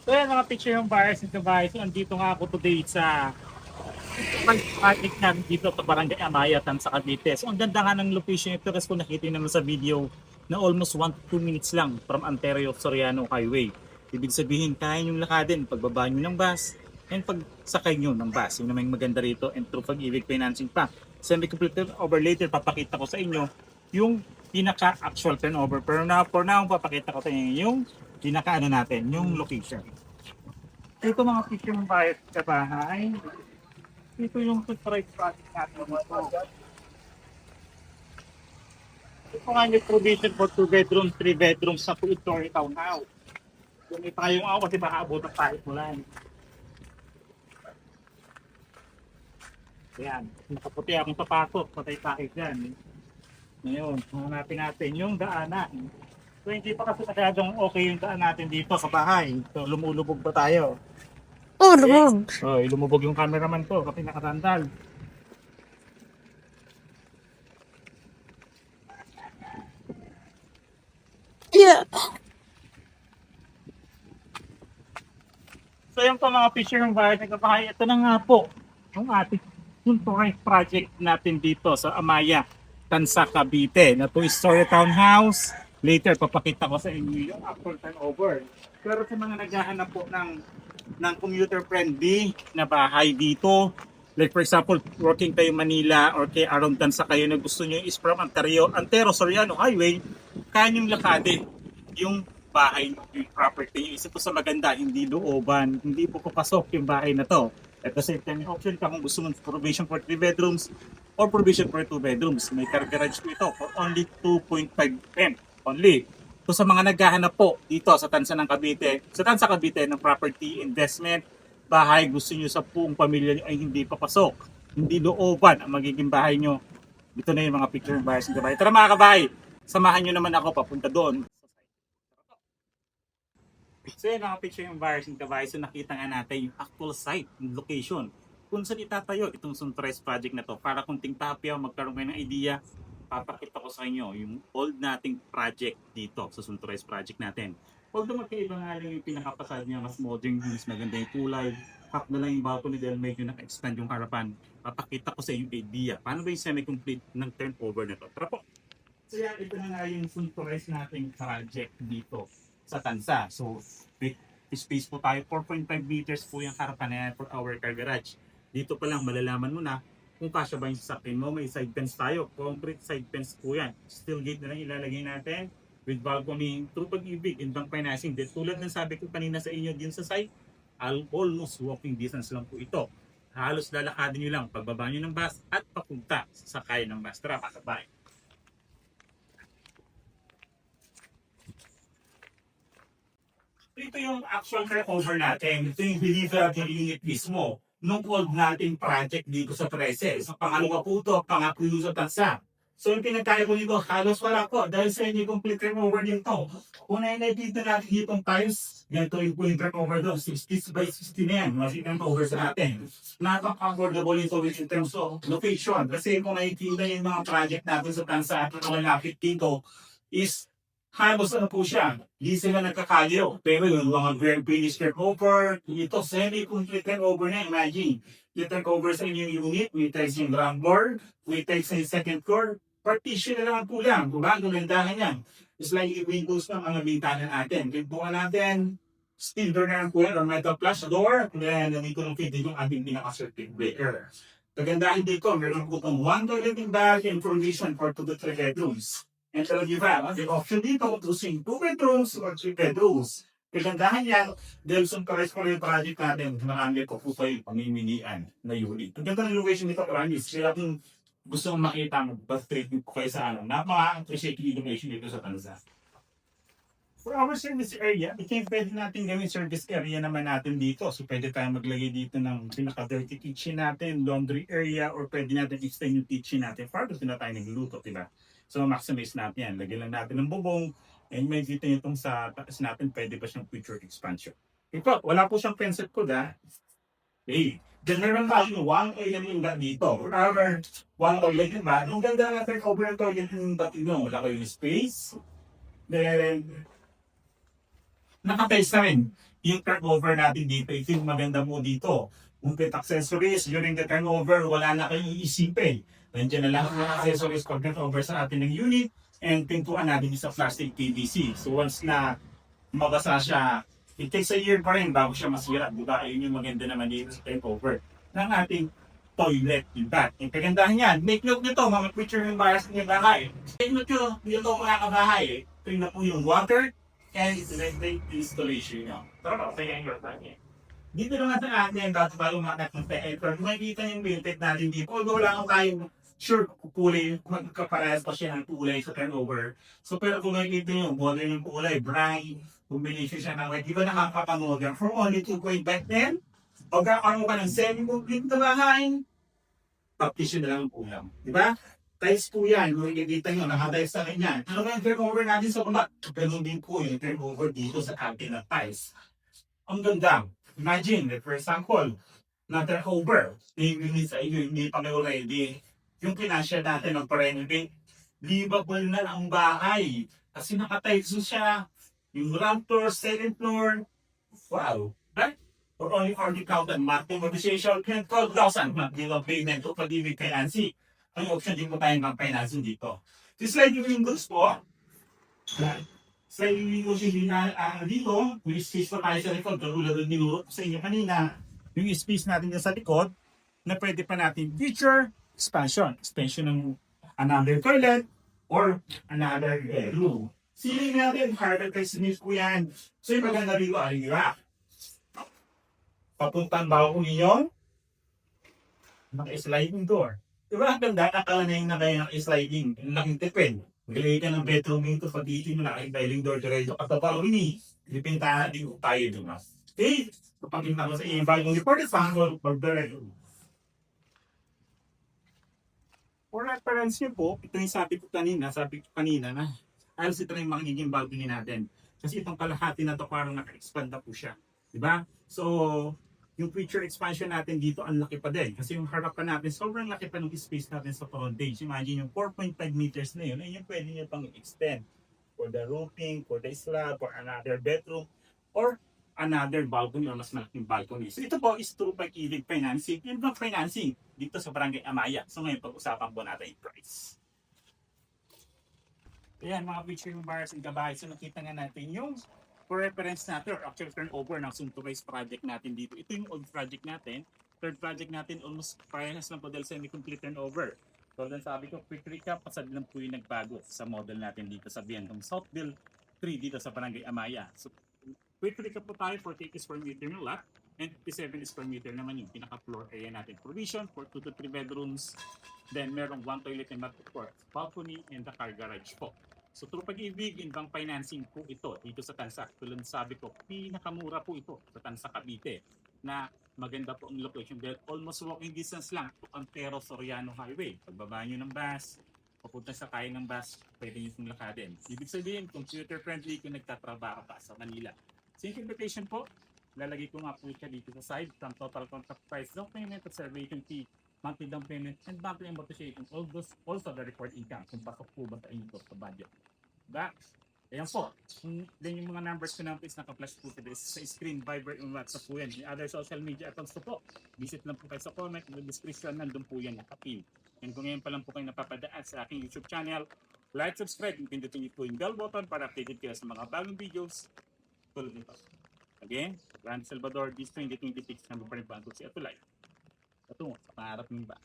So yan mga picture ng buyers and buyers. So andito nga ako today sa project namin dito sa Barangay Amayatan sa Cavite. So ang ganda nga ng location ito kasi kung nakita nyo naman sa video na almost 1 to 2 minutes lang from Ontario Soriano Highway. Ibig sabihin kaya nyo lakadin pagbaba nyo ng bus and pagsakay nyo ng bus. Yung naman yung maganda rito and through Pag-ibig Financing pa. Semi-complete over later papakita ko sa inyo yung pinaka-actual turnover. Pero for now papakita ko sa inyo yung pinaka-ano natin, yung location. Ito mga picture ng bayad sa bahay. Ito yung surprise project natin dito. Ito nga yung provision for 2 bedrooms, 3 bedrooms sa 2-story townhouse. Kung may tayong ako kasi baka abot ang pahit mo lang. Ayan, nakaputi akong sapatos, patay pahit dyan. Ngayon, hanapin natin yung daanan. So hindi pa kasi masyadong okay yung daan natin dito sa bahay. So lumulubog pa tayo. Oh, lumog. Oh, lumubog yung cameraman ko kasi nakatandal. Yeah. So yung po mga picture ng bahay ng kabahay, ito na nga po yung ating sunturay project natin dito sa Amaya, Tansa, Cavite na 2-story townhouse. Later, papakita ko sa inyo yung actual turnover. Pero sa mga naghahanap po ng commuter-friendly na bahay dito, like for example, working kayo Manila or kay around Tansa kayo na gusto nyo is from Antero Soriano Highway, kaya nyong lakadin yung bahay, yung property. Yung isa po sa maganda, hindi looban, hindi po papasok yung bahay na to. At the same time, option ka kung gusto mo provision for 3 bedrooms or provision for 2 bedrooms. May car garage po ito for only 2.5M only. So sa mga naghahanap po dito sa Tansa ng Cavite, sa Tansa Cavite ng property investment, bahay gusto nyo sa buong pamilya nyo ay hindi papasok, hindi looban ang magiging bahay nyo. Dito na yung mga picture ng bahay sa bahay. Tara mga kabahay, samahan nyo naman ako papunta doon. So yun mga picture yung buyers and kabahay. So nakita nga natin yung actual site, yung location. Kung saan itatayo itong Suntres project na to. Para kung tingtapyaw, magkaroon kayo ng idea, papakita ko sa inyo yung old nating project dito sa Suntres project natin. Although magkaiba nga lang yung pinakapasad niya, mas modern, mas maganda yung kulay. Half na lang yung balcony dahil medyo naka-expand yung harapan. Papakita ko sa inyo yung idea. Paano ba yung semi-complete ng turnover na to? Tara po! So yan, ito na nga yung Suntres nating project dito sa Tansa. So, big space po tayo. 4.5 meters po yung harapan na yan for our car garage. Dito pa lang malalaman mo na kung kasya ba yung sasakyan mo. May side fence tayo. Concrete side fence po yan. Steel gate na lang ilalagay natin with balcony through Pag-ibig and bank financing. Then, tulad ng sabi ko kanina sa inyo din sa site, almost walking distance lang po ito. Halos lalakadin nyo lang pagbaba nyo ng bus at papunta sa kaya ng bus. Tara, pasabay. Ito yung actual turnover natin. Ito yung delivery unit mismo nung old nating project dito sa 13. Sa pangalawa po ito, pangako yung sa Tansa. So yung pinagkaya ko dito, halos wala ko dahil sa inyo complete turnover din to. Kung nakikita natin dito ang tiles, ganito yung full turnover doon, 60 by 60 na yan, mas turnover sa atin. Napaka-affordable ito in terms of location. Kasi kung nakikita yung mga project natin sa Tansa at malapit dito, is halos ano po siya, hindi sila nagkakalyo. Pero yung mga grand finish turnover, ito semi-complete turnover na, imagine. Yung turnover sa inyong unit, may tiles yung ground floor, may tiles sa second floor, partition na lang po lang, diba? Gulandahan yan. It's like yung windows ng mga bintana natin. Pintuan natin, steel door na lang po yan, or metal flush door, then nandito ng feeding yung ating pinaka-circuit breaker. Kagandahan dito, meron po itong one toilet in bath and provision for 2 to 3 bedrooms. And so you have the option dito to sing 2 bedrooms or 3 bedrooms. Kagandahan yan, dahil sa pares ko yung project natin, marami ko po kayo pamimilian na unit. Ang ganda ng location nito, promise. Kaya kung gusto mong makita mo, bus trip ko kayo sa ano, napaka-appreciate yung location dito sa Tanza. For our service area, pwede natin gawin service area naman natin dito. So pwede tayong maglagay dito ng pinaka-dirty kitchen natin, laundry area, or pwede natin extend yung kitchen natin para doon na tayo nagluto, diba? So maximize natin yan. Lagyan lang natin ng bubong, and may dito nitong sa taas natin, pwede pa siyang future expansion. Ito, wala po siyang fence code ha. Okay. Then meron tayong one element na dito. Our one element ba? Ang ganda natin over ito, yung dati nyo, wala kayong space. Then, nakatiles na rin. yung turnover natin dito, ito yung maganda mo dito. Complete accessories, during the turnover, wala na kayong iisipin. Nandiyan na lahat ng accessories pag turnover sa atin ng unit, and pintuan natin sa plastic PVC. So once na mabasa siya, it takes a year pa rin bago siya masira. Diba? Ayun yung maganda naman dito sa turnover ng ating toilet, diba? Yung kagandahan yan, make note nyo to, mga picture yung bias ng bahay. Take note nyo, dito po mga kabahay, ito na po yung water and electric installation nyo. Tara ba, sa yung time. Dito naman sa atin, bago tayo umakat ng pa-effort, makikita yung built natin dito. Although wala akong tayong sure kulay, magkaparehas pa siya ng kulay sa turnover. So pero kung makikita nyo, modern yung kulay, bright, combination siya ng white, di ba nakakapanood for only 2.5 then? O kakaroon ka ng semi-complete na bahay, partition na lang ang ulam. Di ba? Tiles po yan, kung ikikita nyo, nakatiles sa kanya. Ano ba yung turnover natin sa baba? Ganun din po yung turnover dito sa atin na tiles. Ang ganda. Imagine, for example, na turnover, yung sa inyo, hindi pa kayo ready. Yung pinasya natin ng renovate, livable na ang bahay. Kasi nakatiles siya. Yung ground floor, second floor. Wow. Right? For only 40,000 monthly motivation, 12,000 monthly of payment to pag-ibig financing. Ang option din po tayo ng financing dito. So sliding windows po. Sliding windows yung dito. Yung space pa tayo sa likod. Tulad ng ninuro sa inyo kanina. Yung space natin dyan sa likod na pwede pa natin future expansion. Expansion ng another toilet or another bedroom. Ceiling natin, carpet by Smith po yan. So yung maganda dito ay rack. Papuntang bago ninyo, naka-sliding door. Diba ang ganda, nakala na yung naka-sliding, laking tipid. Magalagay ka ng bedroom dito, pag dito mo naka-sliding door, diretso ka sa bago ini. Pintahan din ko tayo doon. Okay? Kapag yung sa iyo, bagong report is pangol, pag-diretso. For reference nyo po, ito yung sabi ko kanina na alos ito na yung magiging balcony natin. Kasi itong kalahati na to parang naka-expand na po siya. Diba? So, yung future expansion natin dito, ang laki pa din. Kasi yung harapan natin, sobrang laki pa ng space natin sa frontage. Imagine yung 4.5 meters na yun, ay yung pwede nyo pang extend for the roofing, for the slab, for another bedroom, or another balcony or mas malaking balcony. So ito po is through pag-ibig financing. Yun bang financing dito sa Barangay Amaya. So ngayon pag-usapan po natin yung price. Ayan mga picture yung bars and kabahay. So nakita nga natin yung for reference natin or actual turnover ng Sunturais project natin dito. Ito yung old project natin. Third project natin almost parehas lang po dahil semi-complete turnover. So then sabi ko, quick recap, pasad lang po yung nagbago sa model natin dito sa Bientong Southville 3 dito sa Barangay Amaya. So quick recap po tayo, 48 square meter yung lot and 57 square meter naman yung pinaka-floor area natin. Provision for 2 to 3 bedrooms. Then merong 1 toilet and bathroom, balcony and the car garage po. So through pag-ibig, inbound financing po ito dito sa Tansa. Tulad sabi ko, pinakamura po ito sa Tansa Cavite na maganda po ang location dahil almost walking distance lang to Antero Soriano Highway. Pagbaba nyo ng bus, papunta sa kaya ng bus, pwede nyo itong lakadin. Ibig sabihin, computer friendly kung nagtatrabaho pa sa Manila. Sync invitation po, lalagay ko nga po siya dito sa side from total contract price, down payment, observation fee, monthly down payment, and monthly amortization. All those, also the report income kung pasok po ba sa inyo sa budget. Diba? Ayan po. Then yung mga numbers ko na please naka-flash po today sa screen, Viber, and WhatsApp po yan. Yung other social media accounts ko po. Visit lang po kayo sa comment, in the description, nandun po yan nakapin. And kung ngayon pa lang po kayo napapadaan sa aking YouTube channel, like, subscribe, and pindutin niyo po yung bell button para updated kayo sa mga bagong videos. Tulad nito. Again, Grand Salvador, this 2026, number pa rin po ang si Atulay. Patungo sa pangarap ng iba.